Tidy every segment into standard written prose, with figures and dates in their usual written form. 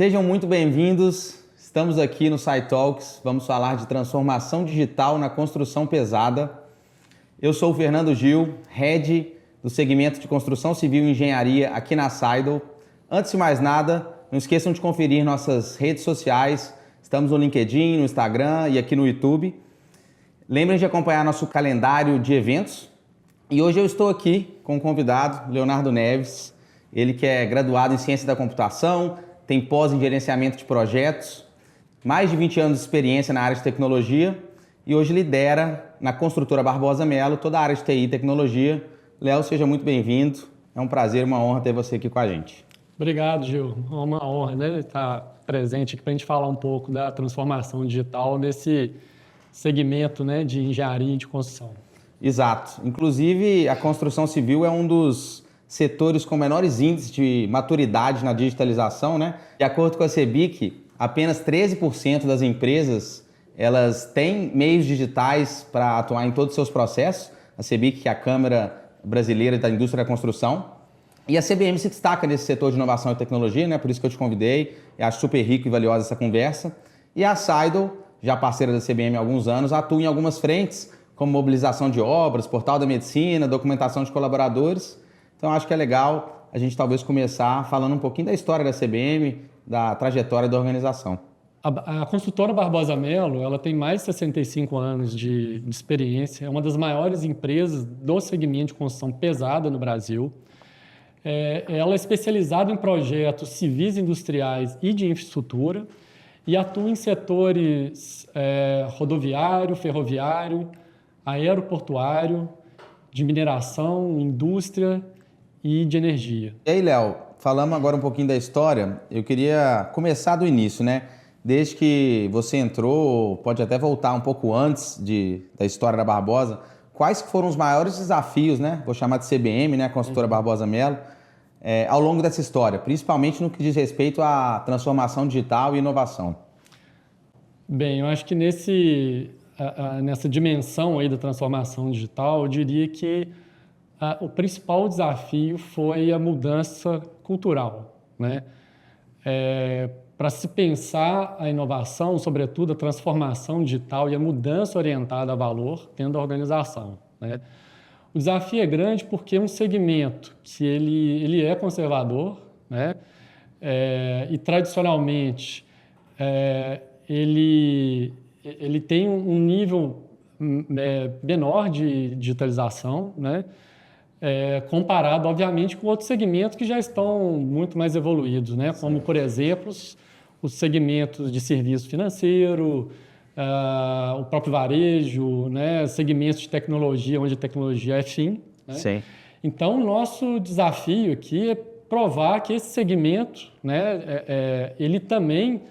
Sejam muito bem-vindos. Estamos aqui no SciTalks. Vamos falar de transformação digital na construção pesada. Eu sou o Fernando Gil, Head do segmento de Construção Civil e Engenharia aqui na Seidel. Antes de mais nada, não esqueçam de conferir nossas redes sociais. Estamos no LinkedIn, no Instagram e aqui no YouTube. Lembrem de acompanhar nosso calendário de eventos. E hoje eu estou aqui com um convidado, Leonardo Neves. Ele que é graduado em Ciência da Computação, tem pós em Gerenciamento de Projetos, mais de 20 anos de experiência na área de tecnologia e hoje lidera na construtora Barbosa Melo toda a área de TI e tecnologia. Léo, seja muito bem-vindo. É um prazer, uma honra ter você aqui com a gente. Obrigado, Gil. É uma honra, né, estar presente aqui para a gente falar um pouco da transformação digital nesse segmento, né, de engenharia e de construção. Exato. Inclusive, a construção civil é um dos setores com menores índices de maturidade na digitalização, né? De acordo com a CEBIC, apenas 13% das empresas elas têm meios digitais para atuar em todos os seus processos. A CEBIC, que é a Câmara Brasileira da Indústria da Construção. E a CBM se destaca nesse setor de inovação e tecnologia, né? Por isso que eu te convidei. Eu acho super rico e valiosa essa conversa. E a Seidel, já parceira da CBM há alguns anos, atua em algumas frentes, como mobilização de obras, portal da medicina, documentação de colaboradores. Então, acho que é legal a gente talvez começar falando um pouquinho da história da CBM, da trajetória da organização. A construtora Barbosa Melo, ela tem mais de 65 anos de experiência, é uma das maiores empresas do segmento de construção pesada no Brasil. Ela é especializada em projetos civis, industriais e de infraestrutura e atua em setores rodoviário, ferroviário, aeroportuário, de mineração, indústria e de energia. E aí, Léo, falamos agora um pouquinho da história. Eu queria começar do início, né? Desde que você entrou, pode até voltar um pouco antes da história da Barbosa. Quais foram os maiores desafios, né? Vou chamar de CBM, né? Consultora Barbosa Melo, ao longo dessa história, principalmente no que diz respeito à transformação digital e inovação. Bem, eu acho que nessa dimensão aí da transformação digital, eu diria que o principal desafio foi a mudança cultural, né? Para se pensar a inovação, sobretudo a transformação digital e a mudança orientada a valor dentro da organização, né? O desafio é grande porque é um segmento que ele é conservador, né? E tradicionalmente ele tem um nível menor de digitalização, né? Comparado, obviamente, com outros segmentos que já estão muito mais evoluídos, né? Como, por exemplo, os segmentos de serviço financeiro, o próprio varejo, né? Segmentos de tecnologia, onde a tecnologia é fim, né? Sim. Então, o nosso desafio aqui é provar que esse segmento, né, ele também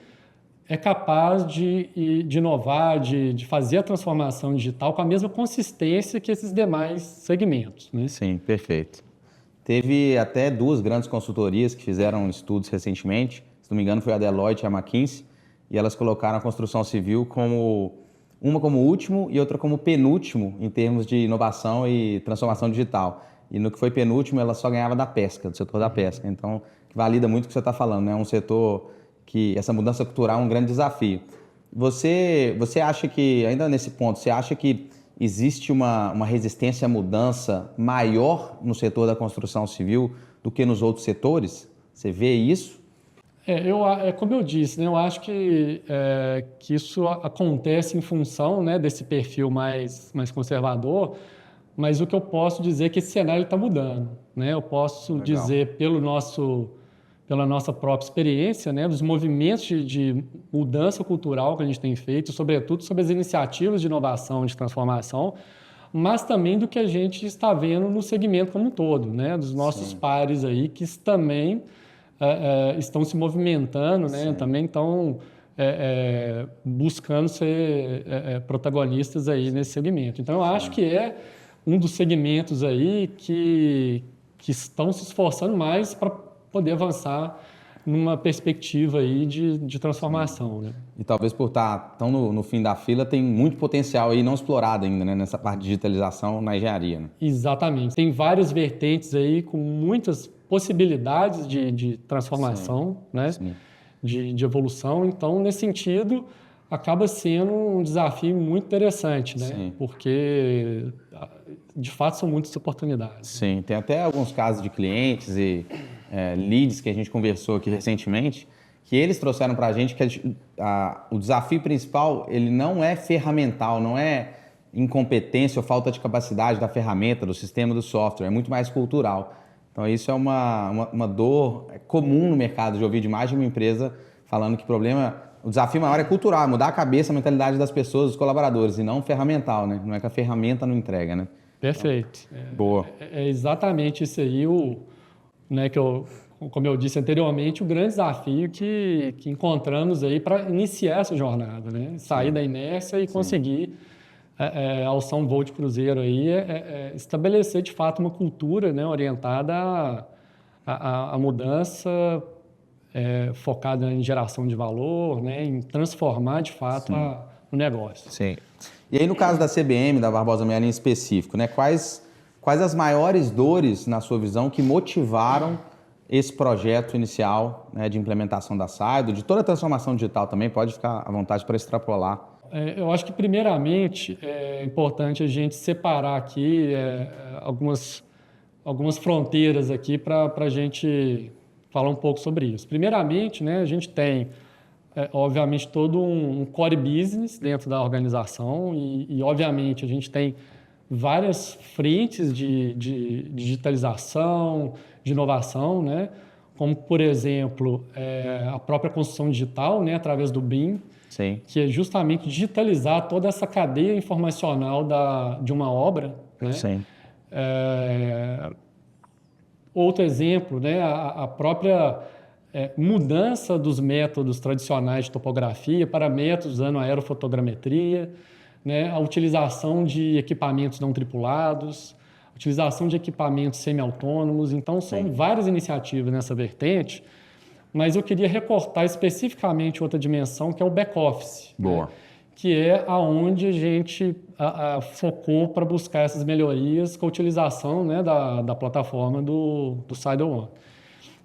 é capaz de inovar, de fazer a transformação digital com a mesma consistência que esses demais segmentos, né? Sim, perfeito. Teve até duas grandes consultorias que fizeram estudos recentemente. Se não me engano, foi a Deloitte e a McKinsey. E elas colocaram a construção civil uma como último e outra como penúltimo em termos de inovação e transformação digital. E no que foi penúltimo, ela só ganhava da pesca, do setor da pesca. Então, valida muito o que você está falando, né? É um setor que essa mudança cultural é um grande desafio. Você acha que, ainda nesse ponto, você acha que existe uma resistência à mudança maior no setor da construção civil do que nos outros setores? Você vê isso? Como eu disse, né, eu acho que isso acontece em função, né, desse perfil mais conservador, mas o que eu posso dizer é que esse cenário está mudando, né? Eu posso Legal. dizer pela nossa própria experiência, né, dos movimentos de mudança cultural que a gente tem feito, sobretudo sobre as iniciativas de inovação, de transformação, mas também do que a gente está vendo no segmento como um todo, né, dos nossos pares aí que também estão se movimentando, né, também estão buscando ser protagonistas aí nesse segmento. Então, eu acho que é um dos segmentos aí que estão se esforçando mais para poder avançar numa perspectiva aí de transformação, né? E talvez por estar tão no fim da fila, tem muito potencial aí não explorado ainda, né, nessa parte de digitalização na engenharia, né? Exatamente. Tem várias vertentes aí com muitas possibilidades de transformação, né? Sim. de evolução. Então, nesse sentido, acaba sendo um desafio muito interessante, né? Sim. Porque, de fato, são muitas oportunidades. Sim, tem até alguns casos de clientes e leads que a gente conversou aqui recentemente, que eles trouxeram para a gente que o desafio principal ele não é ferramental, não é incompetência ou falta de capacidade da ferramenta, do sistema, do software, é muito mais cultural. Então isso é uma dor comum no mercado de ouvir demais de uma empresa falando que o desafio maior é cultural, é mudar a cabeça, a mentalidade das pessoas, dos colaboradores, e não ferramental, né? Não é que a ferramenta não entrega, né? Perfeito. Boa. É exatamente isso aí, né, como eu disse anteriormente, o grande desafio que encontramos aí para iniciar essa jornada, né? Sair da inércia e conseguir alçar um voo de cruzeiro aí, estabelecer de fato uma cultura, né, orientada à mudança, focada em geração de valor, né, em transformar de fato o negócio. Sim. E aí no caso da CBM, da Barbosa Mello em específico, né, quais as maiores dores, na sua visão, que motivaram esse projeto inicial, né, de implementação da Saido, de toda a transformação digital também, pode ficar à vontade para extrapolar. Eu acho que, primeiramente, é importante a gente separar aqui algumas fronteiras aqui para a gente falar um pouco sobre isso. Primeiramente, né, a gente tem, obviamente, todo um core business dentro da organização e obviamente, a gente tem várias frentes de digitalização, de inovação, né? Como, por exemplo, a própria construção digital, né, através do BIM, Sim. que é justamente digitalizar toda essa cadeia informacional de uma obra, né? Sim. Outro exemplo, né, a própria mudança dos métodos tradicionais de topografia para métodos usando aerofotogrametria, né, a utilização de equipamentos não tripulados, a utilização de equipamentos semi-autônomos. Então, são várias iniciativas nessa vertente, mas eu queria recortar especificamente outra dimensão, que é o back-office. Boa. Né, que é aonde a gente focou para buscar essas melhorias com a utilização, né, da plataforma do SideOne.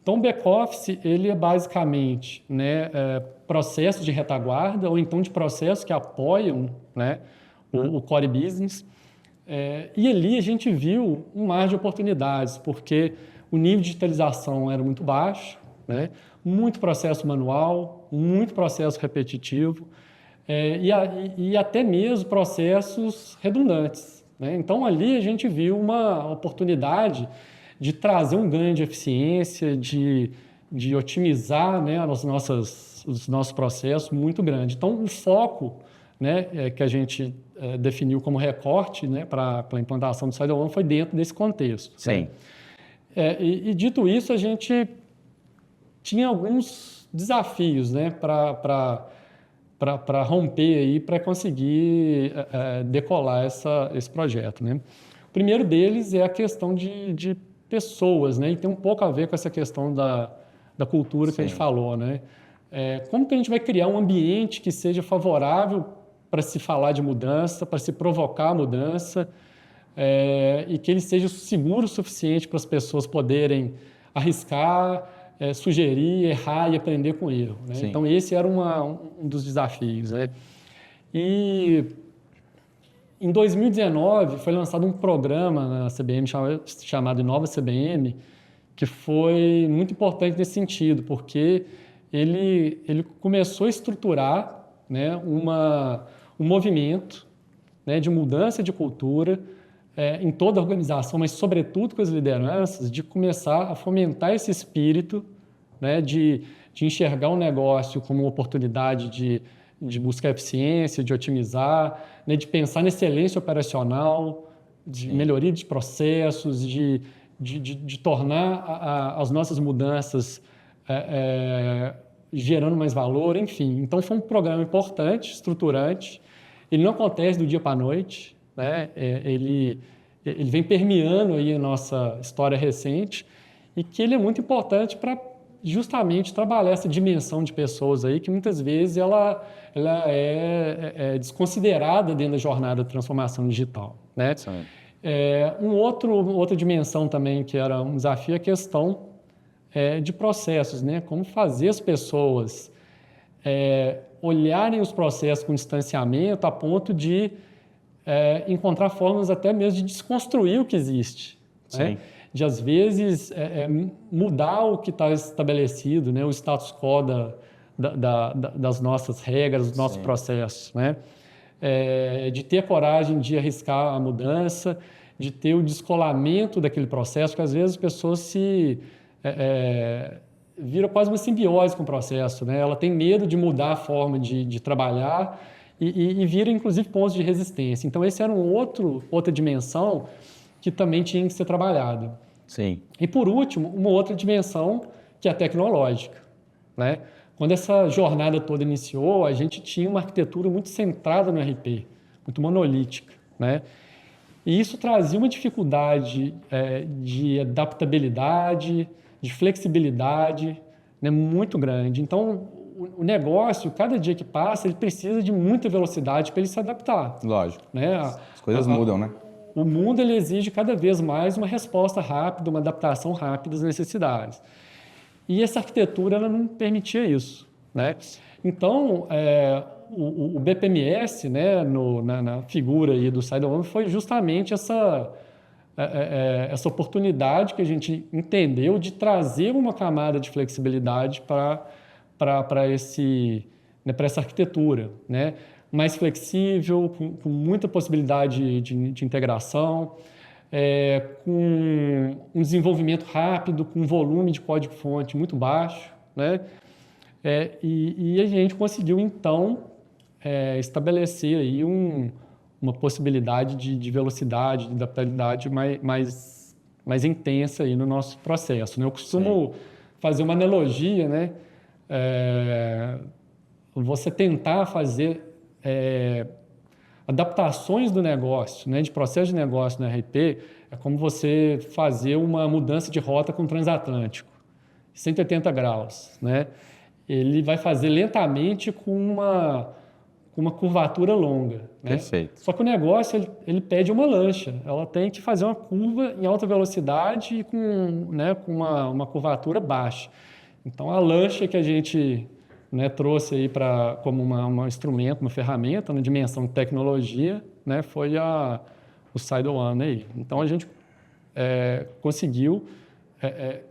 Então, o back-office ele é basicamente, né, processos de retaguarda ou então de processos que apoiam, né, o core business. E ali a gente viu um mar de oportunidades, porque o nível de digitalização era muito baixo, né, muito processo manual, muito processo repetitivo, e até mesmo processos redundantes, né? Então, ali a gente viu uma oportunidade de trazer um ganho de eficiência, de otimizar, né, os nossos processos muito grande. Então, o foco, né, que a gente definiu como recorte, né, para a implantação do SideOne foi dentro desse contexto. Sim. Né? E dito isso, a gente tinha alguns desafios, né, para romper aí, para conseguir decolar esse projeto, né? O primeiro deles é a questão de pessoas, né? E tem um pouco a ver com essa questão da cultura que a gente falou, né? Como que a gente vai criar um ambiente que seja favorável para se falar de mudança, para se provocar a mudança, e que ele seja seguro o suficiente para as pessoas poderem arriscar, sugerir, errar e aprender com erro, né? Então, esse era um dos desafios, né? E em 2019 foi lançado um programa na CBM chamado Inova CBM, que foi muito importante nesse sentido, porque ele começou a estruturar, né, um movimento, né, de mudança de cultura em toda a organização, mas sobretudo com as lideranças, de começar a fomentar esse espírito, né, de enxergar o negócio como uma oportunidade de buscar eficiência, de otimizar, né, de pensar na excelência operacional, de melhoria de processos, de tornar as nossas mudanças gerando mais valor, enfim. Então, foi um programa importante, estruturante. Ele não acontece do dia para a noite, né? Ele vem permeando aí a nossa história recente e que ele é muito importante para justamente trabalhar essa dimensão de pessoas aí que muitas vezes ela é desconsiderada dentro da jornada de transformação digital, né? Outra dimensão também que era um desafio é a questão de processos, né? Como fazer as pessoas olharem os processos com distanciamento a ponto de encontrar formas até mesmo de desconstruir o que existe, né? De, às vezes, mudar o que está estabelecido, né? O status quo das nossas regras, dos nossos processos, né? De ter a coragem de arriscar a mudança, de ter o descolamento daquele processo, porque às vezes as pessoas se viram quase uma simbiose com o processo, né? Ela tem medo de mudar a forma de trabalhar e vira, inclusive, pontos de resistência. Então, esse era outra dimensão que também tinha que ser trabalhada. Sim. E, por último, uma outra dimensão que é a tecnológica, né? Quando essa jornada toda iniciou, a gente tinha uma arquitetura muito centrada no RP, muito monolítica, né? E isso trazia uma dificuldade de adaptabilidade, de flexibilidade, né, muito grande. Então, o negócio, cada dia que passa, ele precisa de muita velocidade para ele se adaptar. Lógico. Né? As coisas mudam, né? O mundo ele exige cada vez mais uma resposta rápida, uma adaptação rápida às necessidades. E essa arquitetura ela não permitia isso, né? Então, o BPMS, né, na figura aí do SideOne, foi justamente essa oportunidade que a gente entendeu de trazer uma camada de flexibilidade para essa arquitetura, né? Mais flexível, com muita possibilidade de integração, com um desenvolvimento rápido, com um volume de código-fonte muito baixo, né? E a gente conseguiu, então, estabelecer aí uma possibilidade de velocidade, de adaptabilidade mais intensa aí no nosso processo, né? Eu costumo fazer uma analogia, né? Você tentar fazer adaptações do negócio, né, de processo de negócio no RP, é como você fazer uma mudança de rota com o transatlântico, 180 graus, né? Ele vai fazer lentamente com uma curvatura longa, né? Perfeito. Só que o negócio ele pede uma lancha, ela tem que fazer uma curva em alta velocidade e com uma curvatura baixa. Então a lancha que a gente, né, trouxe aí como um instrumento, uma ferramenta, na dimensão de tecnologia, né, foi o SideOne aí. Então a gente conseguiu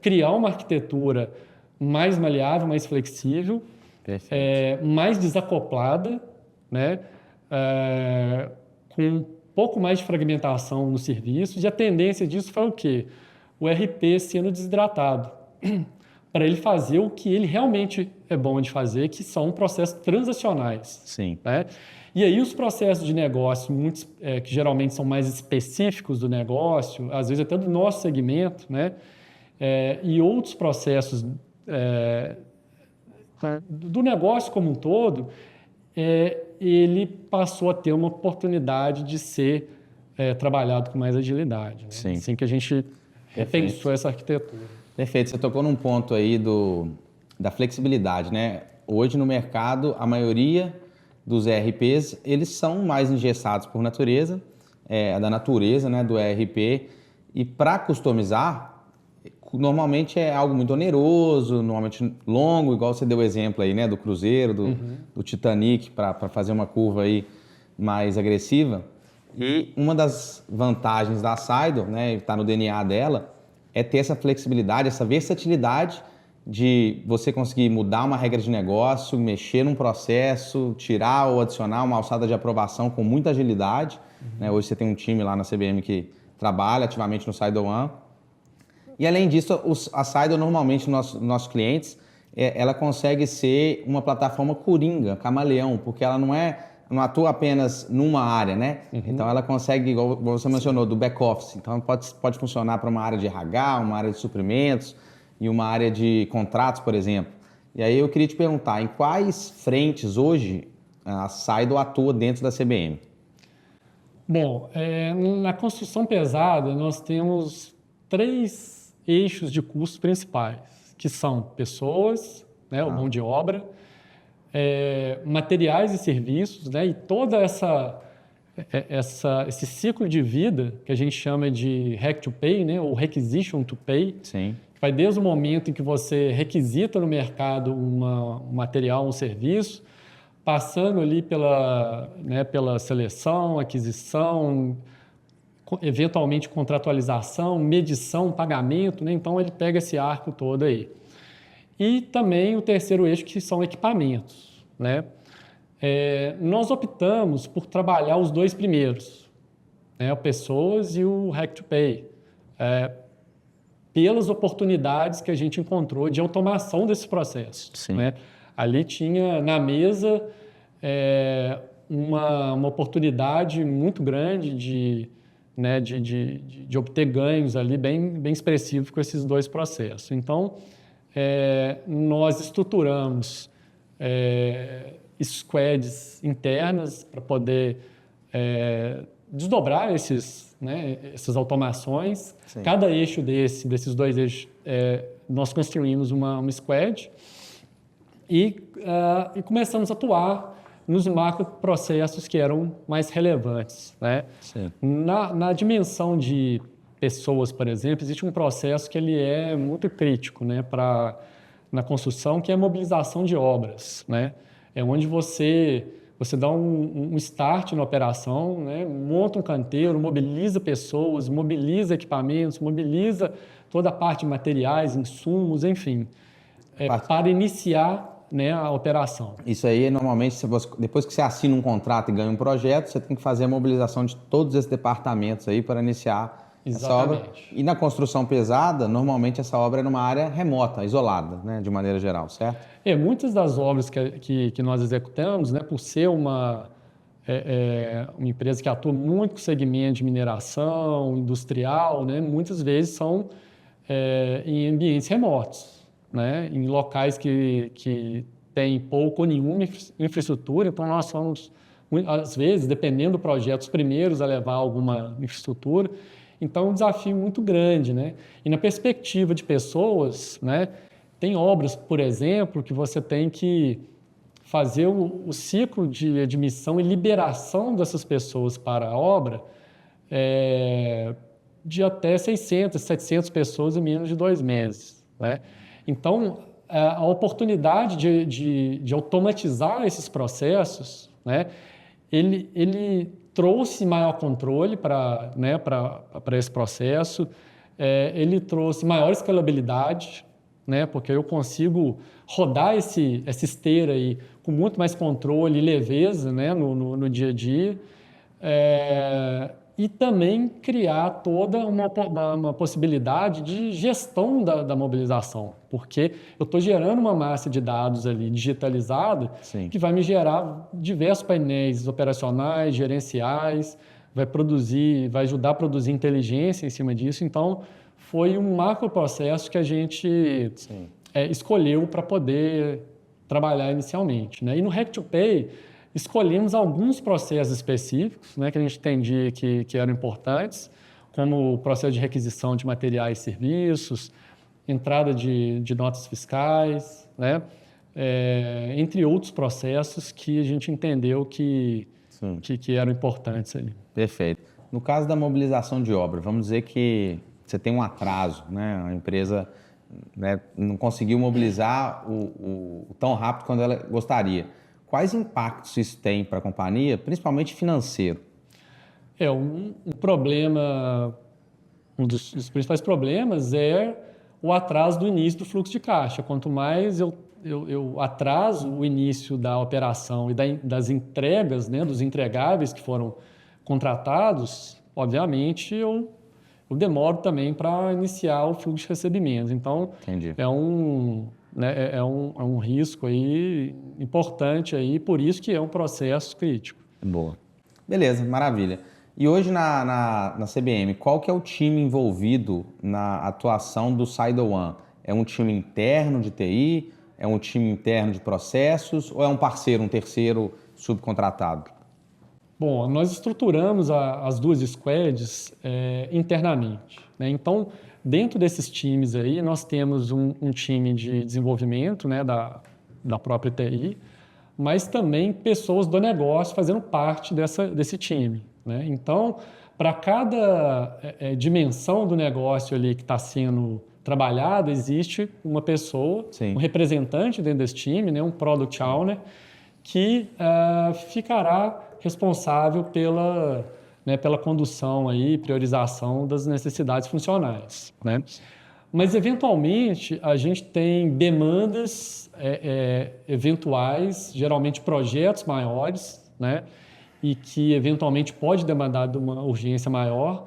criar uma arquitetura mais maleável, mais flexível, mais desacoplada, né, com um pouco mais de fragmentação nos serviços, e a tendência disso foi o quê? O RP sendo desidratado, para ele fazer o que ele realmente é bom de fazer, que são processos transacionais. Sim. Né? E aí os processos de negócio, que geralmente são mais específicos do negócio, às vezes até do nosso segmento, né? E outros processos do negócio como um todo, ele passou a ter uma oportunidade de ser trabalhado com mais agilidade. Né? Sim. Assim que a gente repensou essa arquitetura. Perfeito. Você tocou num ponto aí da flexibilidade, né? Hoje no mercado, a maioria dos ERPs, eles são mais engessados por natureza, da natureza, né, do ERP. E para customizar, normalmente é algo muito oneroso, normalmente longo, igual você deu o exemplo aí, né, do Cruzeiro, do Titanic, para fazer uma curva aí mais agressiva. E uma das vantagens da Sido, né, está no DNA dela, é ter essa flexibilidade, essa versatilidade de você conseguir mudar uma regra de negócio, mexer num processo, tirar ou adicionar uma alçada de aprovação com muita agilidade. Né? Hoje você tem um time lá na CBM que trabalha ativamente no SideOne. E além disso, a Sido normalmente, nossos clientes, ela consegue ser uma plataforma coringa, camaleão, porque ela não atua apenas numa área, né? Então ela consegue, igual você mencionou, do back-office. Então pode funcionar para uma área de RH, uma área de suprimentos e uma área de contratos, por exemplo. E aí eu queria te perguntar, em quais frentes hoje a Sido atua dentro da CBM? Bom, na construção pesada nós temos 3 eixos de custos principais, que são pessoas, né, mão de obra, materiais e serviços, né, e toda essa esse ciclo de vida que a gente chama de Hack to Pay, né, ou Requisition to Pay. Sim. Vai desde o momento em que você requisita no mercado um material, um serviço, passando ali pela seleção, aquisição, eventualmente contratualização, medição, pagamento, né? Então ele pega esse arco todo aí. E também o terceiro eixo, que são equipamentos, né? Nós optamos por trabalhar os dois primeiros, né? O Pessoas e o Hack to Pay, pelas oportunidades que a gente encontrou de automação desse processo. Sim. Né? Ali tinha na mesa uma oportunidade muito grande de obter ganhos ali bem expressivos com esses dois processos. Então, nós estruturamos squads internas para poder desdobrar essas automações. Sim. Cada eixo desses dois eixos, nós construímos uma squad e começamos a atuar nos macroprocessos que eram mais relevantes. Né? Na dimensão de pessoas, por exemplo, existe um processo que ele é muito crítico, né, na construção, que é a mobilização de obras. Né? É onde você dá um start na operação, né? Monta um canteiro, mobiliza pessoas, mobiliza equipamentos, mobiliza toda a parte de materiais, insumos, enfim, para iniciar, né, a operação. Isso aí, normalmente, depois que você assina um contrato e ganha um projeto, você tem que fazer a mobilização de todos esses departamentos aí para iniciar essa obra. E na construção pesada, normalmente essa obra é numa área remota, isolada, né, de maneira geral, certo? Muitas das obras que nós executamos, né, por ser uma empresa que atua muito com segmento de mineração, industrial, né, muitas vezes são em ambientes remotos, né, em locais que têm pouco ou nenhuma infraestrutura. Então, nós somos, às vezes, dependendo do projeto, os primeiros a levar alguma infraestrutura. Então, é um desafio muito grande. Né? E na perspectiva de pessoas, né, tem obras, por exemplo, que você tem que fazer o ciclo de admissão e liberação dessas pessoas para a obra de até 600, 700 pessoas em menos de 2 meses. Né? Então, a oportunidade de automatizar esses processos, né, ele trouxe maior controle para esse processo, ele trouxe maior escalabilidade, né, porque eu consigo rodar essa esteira aí com muito mais controle e leveza, né, no dia a dia, e também criar toda uma possibilidade de gestão da mobilização, porque eu estou gerando uma massa de dados ali digitalizada. Sim. Que vai me gerar diversos painéis operacionais, gerenciais, vai ajudar a produzir inteligência em cima disso. Então, foi um macro processo que a gente escolheu para poder trabalhar inicialmente. Né? E no Hack to Pay, escolhemos alguns processos específicos, né, que a gente entendia que eram importantes, como o processo de requisição de materiais e serviços, entrada de notas fiscais, né, entre outros processos que a gente entendeu que eram importantes ali. Perfeito. No caso da mobilização de obra, vamos dizer que você tem um atraso, né, a empresa, né, não conseguiu mobilizar o tão rápido quanto ela gostaria. Quais impactos isso tem para a companhia, principalmente financeiro? Um dos principais problemas é o atraso do início do fluxo de caixa. Quanto mais eu atraso o início da operação e das entregas, né, dos entregáveis que foram contratados, obviamente eu demoro também para iniciar o fluxo de recebimentos. Então, entendi. É um risco aí importante aí, por isso que é um processo crítico. Boa. Beleza, maravilha. E hoje na CBM, qual que é o time envolvido na atuação do SideOne? É um time interno de TI? É um time interno de processos? Ou é um parceiro, um terceiro subcontratado? Bom, nós estruturamos as duas squads internamente. Né? Então, dentro desses times aí, nós temos um time de desenvolvimento, né, da própria TI. mas também pessoas do negócio fazendo parte desse time, né? Então, para cada dimensão do negócio ali que está sendo trabalhada, existe uma pessoa, Sim. um representante dentro desse time, né? Um Product Owner, que ficará responsável pela condução e priorização das necessidades funcionais, né? Mas, eventualmente, a gente tem demandas eventuais, geralmente projetos maiores, né? E que, eventualmente, pode demandar de uma urgência maior.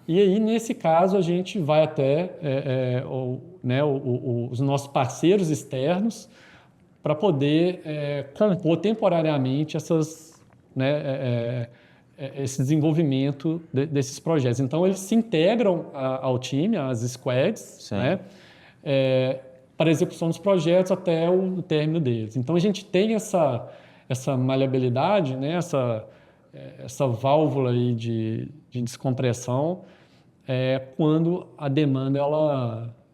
E aí, nesse caso, a gente vai até os nossos parceiros externos para poder compor temporariamente esse desenvolvimento desses projetos. Então, eles se integram ao time, às squads, né, para a execução dos projetos até o término deles. Então, a gente tem essa maleabilidade, né, essa válvula aí de descompressão quando a demanda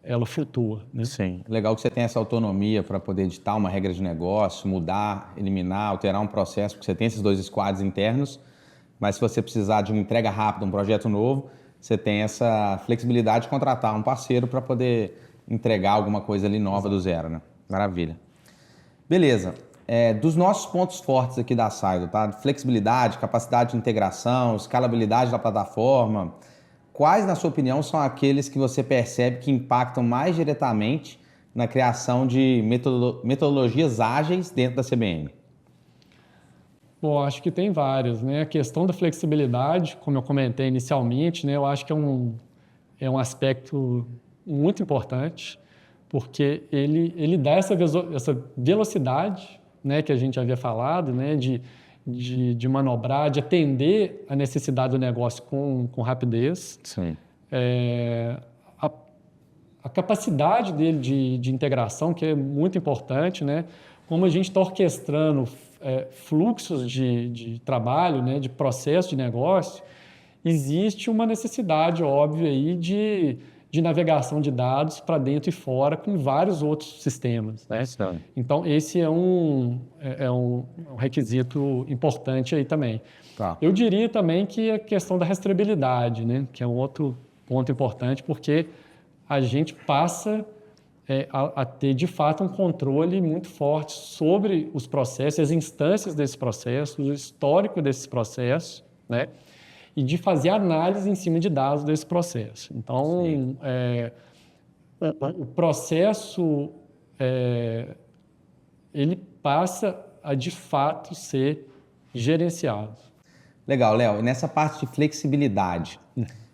ela flutua, né? Sim. Legal que você tem essa autonomia para poder editar uma regra de negócio, mudar, eliminar, alterar um processo, porque você tem esses 2 squads internos, mas se você precisar de uma entrega rápida, um projeto novo, você tem essa flexibilidade de contratar um parceiro para poder entregar alguma coisa ali nova do zero, né? Maravilha. Beleza. Dos nossos pontos fortes aqui da Saido, tá? Flexibilidade, capacidade de integração, escalabilidade da plataforma. Quais, na sua opinião, são aqueles que você percebe que impactam mais diretamente na criação de metodologias ágeis dentro da CBN? Bom, acho que tem vários, né? A questão da flexibilidade, como eu comentei inicialmente, né? Eu acho que é um aspecto muito importante, porque ele dá essa velocidade, né, que a gente havia falado, né, de manobrar, de atender a necessidade do negócio com rapidez. Sim. A capacidade dele de integração, que é muito importante, né? Como a gente está orquestrando fluxos de trabalho, né, de processo de negócio, existe uma necessidade óbvia aí de navegação de dados para dentro e fora com vários outros sistemas, né? Então, esse é um requisito importante aí também. Tá. Eu diria também que a questão da rastreabilidade, né, que é um outro ponto importante, porque a gente passa a ter, de fato, um controle muito forte sobre os processos, as instâncias desses processos, o histórico desses processos, né? E de fazer análise em cima de dados desse processo. Então, o processo, ele passa a, de fato, ser gerenciado. Legal, Léo. E nessa parte de flexibilidade,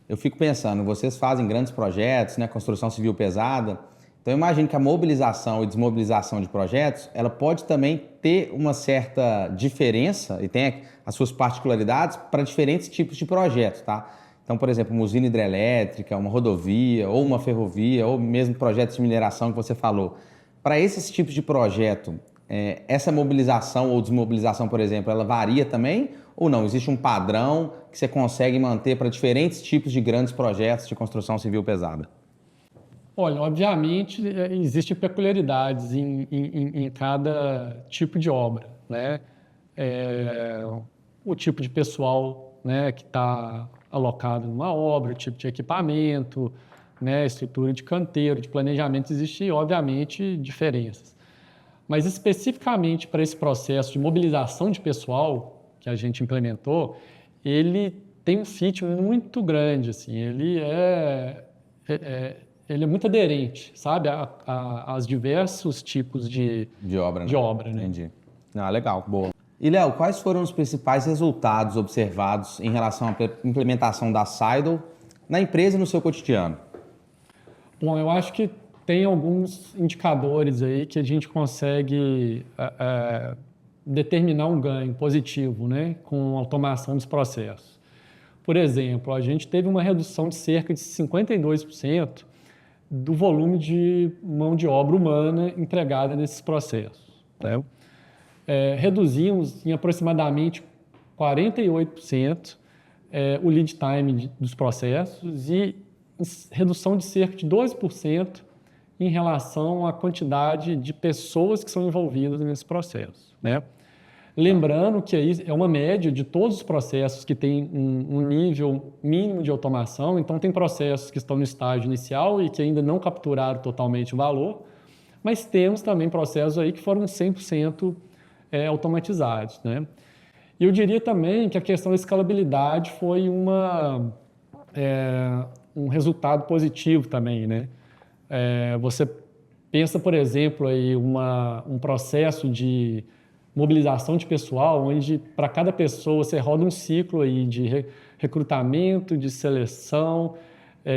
eu fico pensando, vocês fazem grandes projetos, né, construção civil pesada, então eu imagino que a mobilização e desmobilização de projetos, ela pode também ter uma certa diferença e tem as suas particularidades para diferentes tipos de projetos, tá? Então, por exemplo, uma usina hidrelétrica, uma rodovia, ou uma ferrovia, ou mesmo projetos de mineração que você falou. Para esses tipos de projeto, essa mobilização ou desmobilização, por exemplo, ela varia também? Ou não? Existe um padrão que você consegue manter para diferentes tipos de grandes projetos de construção civil pesada? Olha, obviamente, existem peculiaridades em cada tipo de obra, né? O tipo de pessoal, né, que está alocado numa obra, o tipo de equipamento, né, estrutura de canteiro, de planejamento, existem, obviamente, diferenças. Mas, especificamente para esse processo de mobilização de pessoal que a gente implementou, ele tem um fit muito grande, assim, ele é muito aderente, sabe, aos diversos tipos de obra, né? De obra, né? Entendi. Ah, legal, boa. E, Léo, quais foram os principais resultados observados em relação à implementação da Saido na empresa e no seu cotidiano? Bom, eu acho que tem alguns indicadores aí que a gente consegue determinar um ganho positivo, né, com a automação dos processos. Por exemplo, a gente teve uma redução de cerca de 52% do volume de mão de obra humana empregada nesses processos, né? Reduzimos em aproximadamente 48% o lead time dos processos e redução de cerca de 12% em relação à quantidade de pessoas que são envolvidas nesse processo, né? Lembrando que aí é uma média de todos os processos que tem um nível mínimo de automação, então tem processos que estão no estágio inicial e que ainda não capturaram totalmente o valor, mas temos também processos aí que foram 100% automatizados, né? E eu diria também que a questão da escalabilidade foi um resultado positivo também, né? Você pensa, por exemplo, aí um processo de mobilização de pessoal, onde para cada pessoa você roda um ciclo aí de recrutamento, de seleção,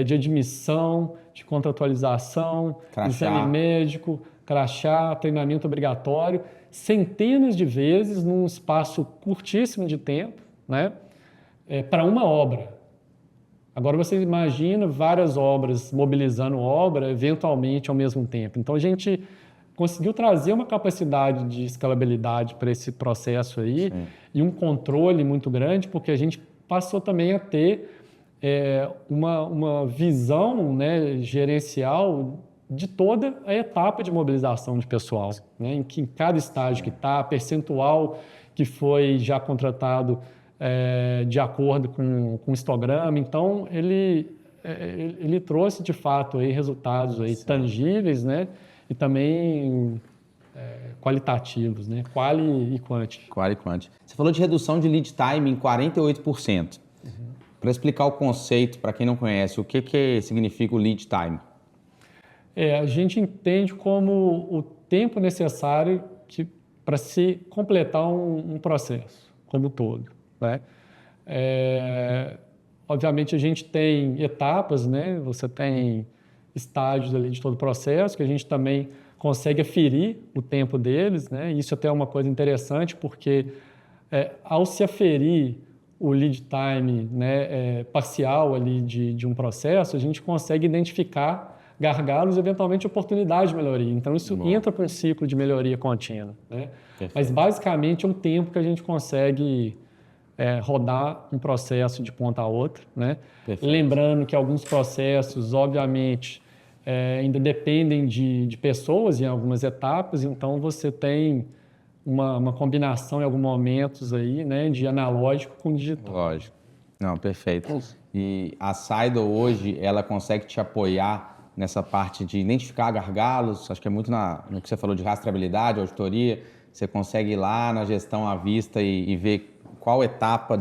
de admissão, de contratualização, exame médico, crachá, treinamento obrigatório, centenas de vezes num espaço curtíssimo de tempo, né? Para uma obra. Agora você imagina várias obras mobilizando obra eventualmente ao mesmo tempo. Então a gente conseguiu trazer uma capacidade de escalabilidade para esse processo aí. Sim. E um controle muito grande, porque a gente passou também a ter uma visão, né, gerencial de toda a etapa de mobilização de pessoal, né, em cada estágio que está, percentual que foi já contratado de acordo com o histograma. Então, ele trouxe, de fato, aí, resultados aí, tangíveis, né, e também qualitativos, né, quali e quanti. Quali e quanti. Você falou de redução de lead time em 48%. Para explicar o conceito, para quem não conhece, o que significa o lead time? A gente entende como o tempo necessário para se completar um processo, como um todo, né? Obviamente, a gente tem etapas, né? Você tem estágios ali de todo o processo, que a gente também consegue aferir o tempo deles, né? Isso até é uma coisa interessante, porque ao se aferir o lead time, né, parcial ali de um processo, a gente consegue identificar gargalos e, eventualmente, oportunidades de melhoria. Então, isso entra para um ciclo de melhoria contínua, né? Mas, basicamente, é um tempo que a gente consegue rodar um processo de ponta a outra, né? Lembrando que alguns processos, obviamente, ainda dependem de pessoas em algumas etapas, então você tem uma combinação em alguns momentos aí, né, de analógico com digital. Lógico. Não, perfeito. E a Saido hoje, ela consegue te apoiar nessa parte de identificar gargalos? Acho que é muito no que você falou de rastreabilidade, auditoria. Você consegue ir lá na gestão à vista e ver de qual etapa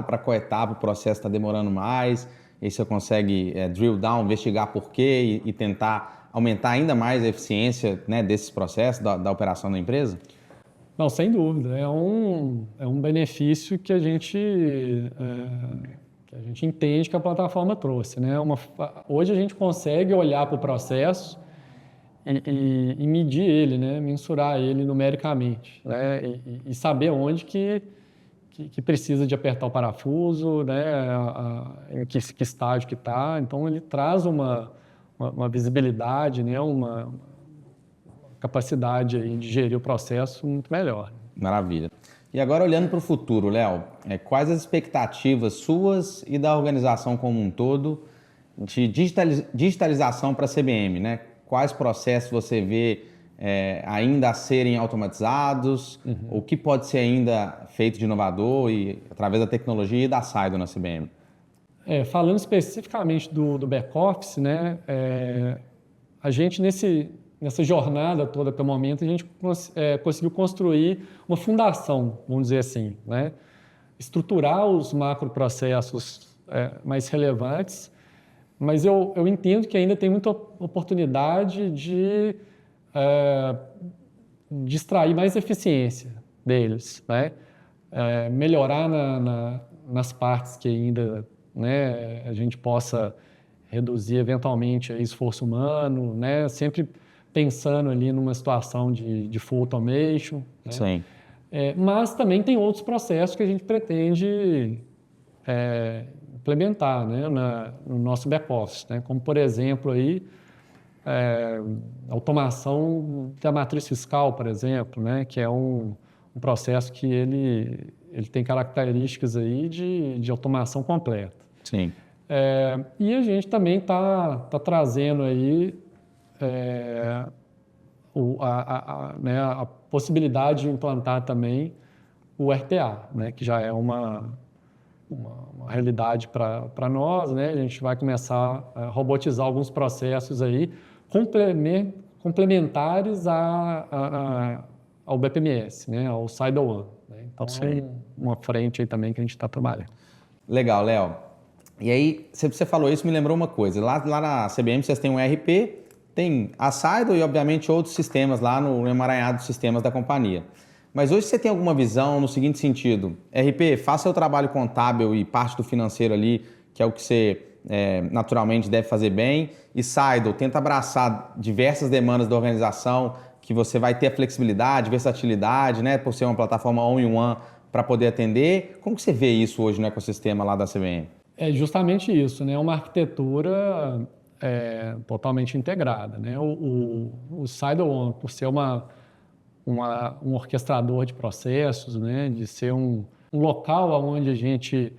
para qual etapa o processo está demorando mais. E aí você consegue drill down, investigar por quê e tentar aumentar ainda mais a eficiência, né, desses processos, da operação da empresa? Não, sem dúvida. É um benefício que a gente entende que a plataforma trouxe, né? Hoje a gente consegue olhar para o processo e medir ele, né? Mensurar ele numericamente, né? E saber onde que precisa de apertar o parafuso, né? Em que estágio que está. Então, ele traz uma visibilidade, né? Uma capacidade aí de gerir o processo muito melhor. Maravilha. E agora, olhando para o futuro, Léo, quais as expectativas suas e da organização como um todo de digitalização para a CBM, né? Quais processos você vê ainda a serem automatizados? O que pode ser ainda feito de inovador e através da tecnologia e da Saido na CBM? Falando especificamente do back-office, né? A gente, nessa jornada toda até o momento, a gente conseguiu construir uma fundação, vamos dizer assim, né? Estruturar os macroprocessos mais relevantes, mas eu entendo que ainda tem muita oportunidade de extrair mais eficiência deles, né? Melhorar nas partes que ainda, né, a gente possa reduzir eventualmente o esforço humano, né? Sempre pensando ali numa situação de full automation, né? Sim. Mas também tem outros processos que a gente pretende implementar, né, no nosso back-office, né? Como, por exemplo, aí, automação da matriz fiscal, por exemplo, né? Que é um processo que ele tem características aí de automação completa. Sim. E a gente também tá trazendo aí a possibilidade de implantar também o RPA, né, que já é uma realidade para nós, né? A gente vai começar a robotizar alguns processos aí complementares ao BPMS, né, ao SideOne, né? Então, é uma frente aí também que a gente está trabalhando. Legal, Léo. E aí, você falou isso, me lembrou uma coisa. Lá na CBM vocês têm um ERP, tem a Sido e, obviamente, outros sistemas lá no emaranhado de sistemas da companhia. Mas hoje você tem alguma visão no seguinte sentido: RP, faça o trabalho contábil e parte do financeiro ali, que é o que você naturalmente deve fazer bem, e Sido tenta abraçar diversas demandas da organização, que você vai ter a flexibilidade, versatilidade, né, por ser uma plataforma all-in-one para poder atender. Como que você vê isso hoje no ecossistema lá da CBM? É justamente isso, né? Uma arquitetura totalmente integrada, né? O SideOne, por ser um orquestrador de processos, né? De ser um local onde a gente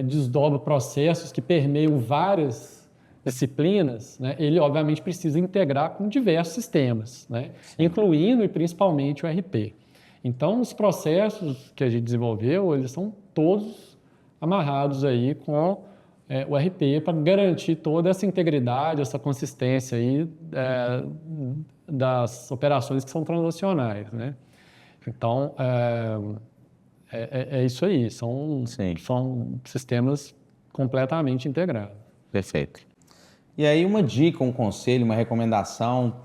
desdobra processos que permeiam várias disciplinas, né? Ele, obviamente, precisa integrar com diversos sistemas, né? Incluindo e principalmente o RP. Então, os processos que a gente desenvolveu, eles são todos amarrados aí com o RP para garantir toda essa integridade, essa consistência aí das operações que são transacionais, né? Então, é isso aí, são sistemas completamente integrados. Perfeito. E aí uma dica, um conselho, uma recomendação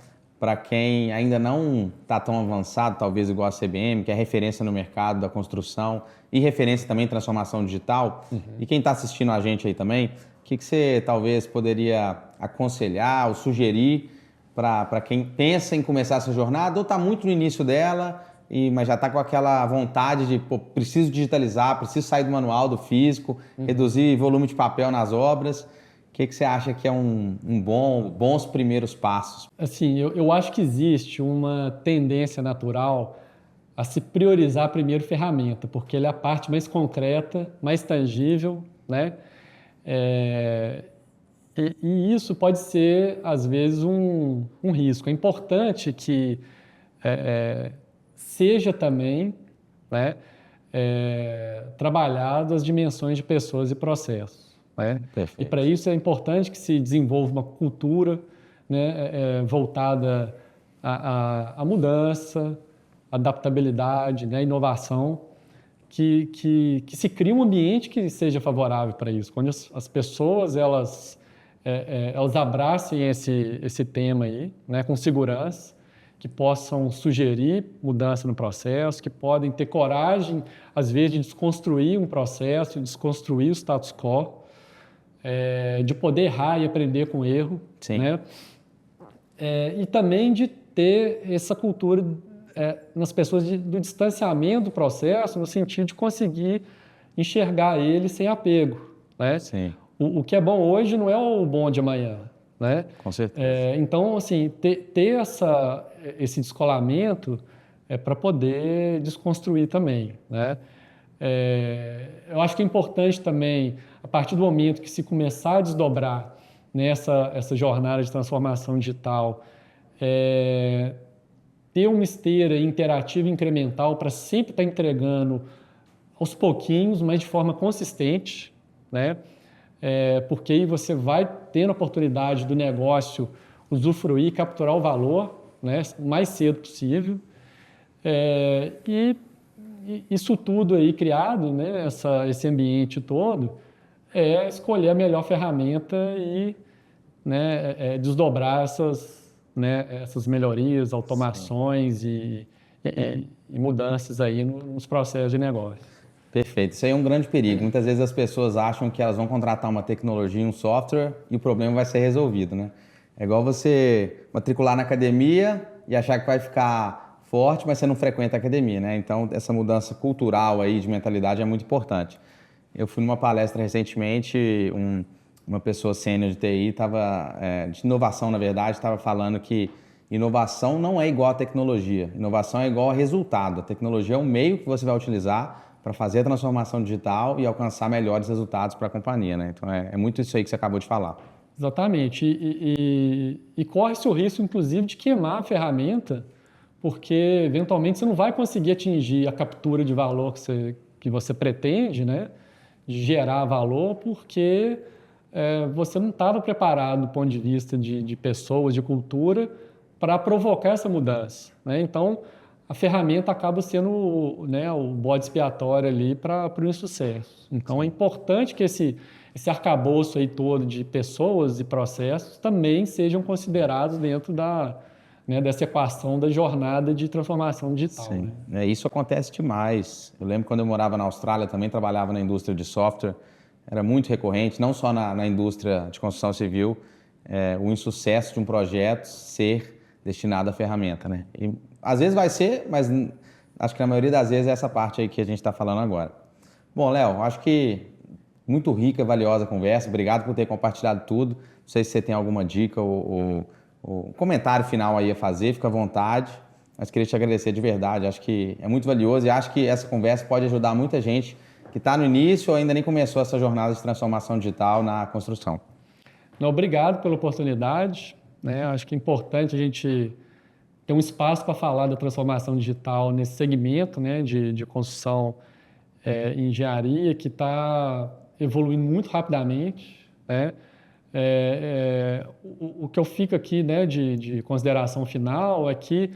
para quem ainda não está tão avançado, talvez igual a CBM, que é referência no mercado da construção e referência também em transformação digital, e quem está assistindo a gente aí também, o que você talvez poderia aconselhar ou sugerir para quem pensa em começar essa jornada ou está muito no início dela, mas já está com aquela vontade de, preciso digitalizar, preciso sair do manual, do físico, reduzir volume de papel nas obras. O que você acha que é bons primeiros passos? Assim, eu acho que existe uma tendência natural a se priorizar primeiro ferramenta, porque ela é a parte mais concreta, mais tangível, né? E isso pode ser, às vezes, um risco. É importante que seja também, né, trabalhado as dimensões de pessoas e processos. Né? E para isso é importante que se desenvolva uma cultura, né, voltada à mudança, adaptabilidade, né, inovação, que se crie um ambiente que seja favorável para isso. Quando as pessoas elas abracem esse tema aí, né, com segurança, que possam sugerir mudança no processo, que podem ter coragem, às vezes, de desconstruir um processo, desconstruir o status quo, de poder errar e aprender com o erro, né? E também de ter essa cultura nas pessoas do distanciamento do processo, no sentido de conseguir enxergar ele sem apego, né? Sim. O que é bom hoje não é o bom de amanhã, né? Com certeza. Então, assim, ter esse descolamento para poder desconstruir também, né? Eu acho que é importante também, a partir do momento que se começar a desdobrar essa jornada de transformação digital, ter uma esteira interativa e incremental para sempre estar entregando aos pouquinhos, mas de forma consistente, né? Porque aí você vai tendo a oportunidade do negócio usufruir, capturar o valor, né, o mais cedo possível. E isso tudo aí criado, né, esse ambiente todo, escolher a melhor ferramenta e, né, desdobrar essas melhorias, automações e mudanças aí nos processos de negócio. Perfeito. Isso aí é um grande perigo. Muitas vezes as pessoas acham que elas vão contratar uma tecnologia, um software e o problema vai ser resolvido, né? É igual você matricular na academia e achar que vai ficar forte, mas você não frequenta a academia, né? Então, essa mudança cultural aí de mentalidade é muito importante. Eu fui numa palestra recentemente, uma pessoa sênior de TI, de inovação, na verdade, estava falando que inovação não é igual a tecnologia. Inovação é igual a resultado. A tecnologia é um meio que você vai utilizar para fazer a transformação digital e alcançar melhores resultados para a companhia, né? Então, é muito isso aí que você acabou de falar. Exatamente. E corre-se o risco, inclusive, de queimar a ferramenta porque eventualmente você não vai conseguir atingir a captura de valor que você pretende, né? De gerar valor, porque você não estava preparado do ponto de vista de pessoas, de cultura, para provocar essa mudança, né? Então, a ferramenta acaba sendo, né, o bode expiatório ali para o insucesso. Então, é importante que esse arcabouço aí todo de pessoas e processos também sejam considerados dentro né, dessa equação da jornada de transformação digital. Sim, né? isso acontece demais. Eu lembro quando eu morava na Austrália, também trabalhava na indústria de software, era muito recorrente, não só na indústria de construção civil, o insucesso de um projeto ser destinado à ferramenta, né? E, às vezes vai ser, mas acho que na maioria das vezes é essa parte aí que a gente está falando agora. Bom, Léo, acho que muito rica, valiosa a conversa. Obrigado por ter compartilhado tudo. Não sei se você tem alguma dica ou comentário final aí a fazer, fica à vontade. Mas queria te agradecer de verdade. Acho que é muito valioso e acho que essa conversa pode ajudar muita gente que está no início ou ainda nem começou essa jornada de transformação digital na construção. Não, obrigado pela oportunidade, né? Acho que é importante a gente ter um espaço para falar da transformação digital nesse segmento, né, de construção e engenharia, que está evoluindo muito rapidamente, né? O que eu fico aqui, né, de consideração final é que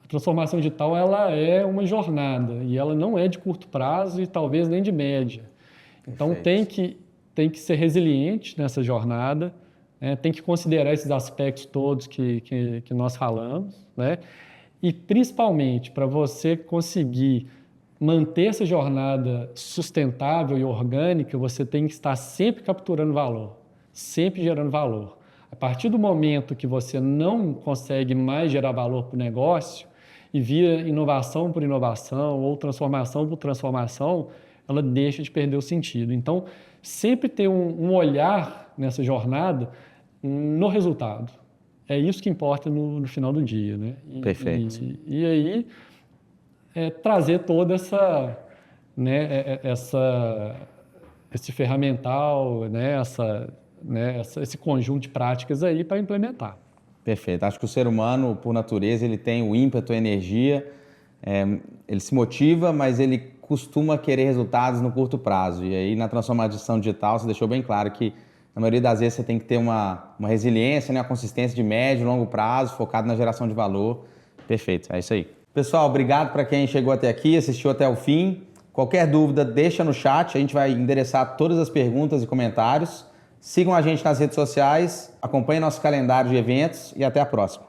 a transformação digital ela é uma jornada e ela não é de curto prazo e talvez nem de média. Então tem que ser resiliente nessa jornada, né? Tem que considerar esses aspectos todos que nós falamos, né? E principalmente para você conseguir manter essa jornada sustentável e orgânica, você tem que estar sempre capturando valor, sempre gerando valor. A partir do momento que você não consegue mais gerar valor para o negócio e vira inovação por inovação ou transformação por transformação, ela deixa de perder o sentido. Então, sempre ter um olhar nessa jornada no resultado. É isso que importa no final do dia, né? Perfeito. E aí, trazer toda essa, né, esse ferramental, né, esse conjunto de práticas aí para implementar. Perfeito. Acho que o ser humano, por natureza, ele tem o ímpeto, a energia, ele se motiva, mas ele costuma querer resultados no curto prazo. E aí, na transformação digital, você deixou bem claro que, na maioria das vezes, você tem que ter uma resiliência, né, uma consistência de médio e longo prazo, focado na geração de valor. Perfeito, é isso aí. Pessoal, obrigado para quem chegou até aqui, assistiu até o fim. Qualquer dúvida, deixa no chat, a gente vai endereçar todas as perguntas e comentários. Sigam a gente nas redes sociais, acompanhem nosso calendário de eventos e até a próxima.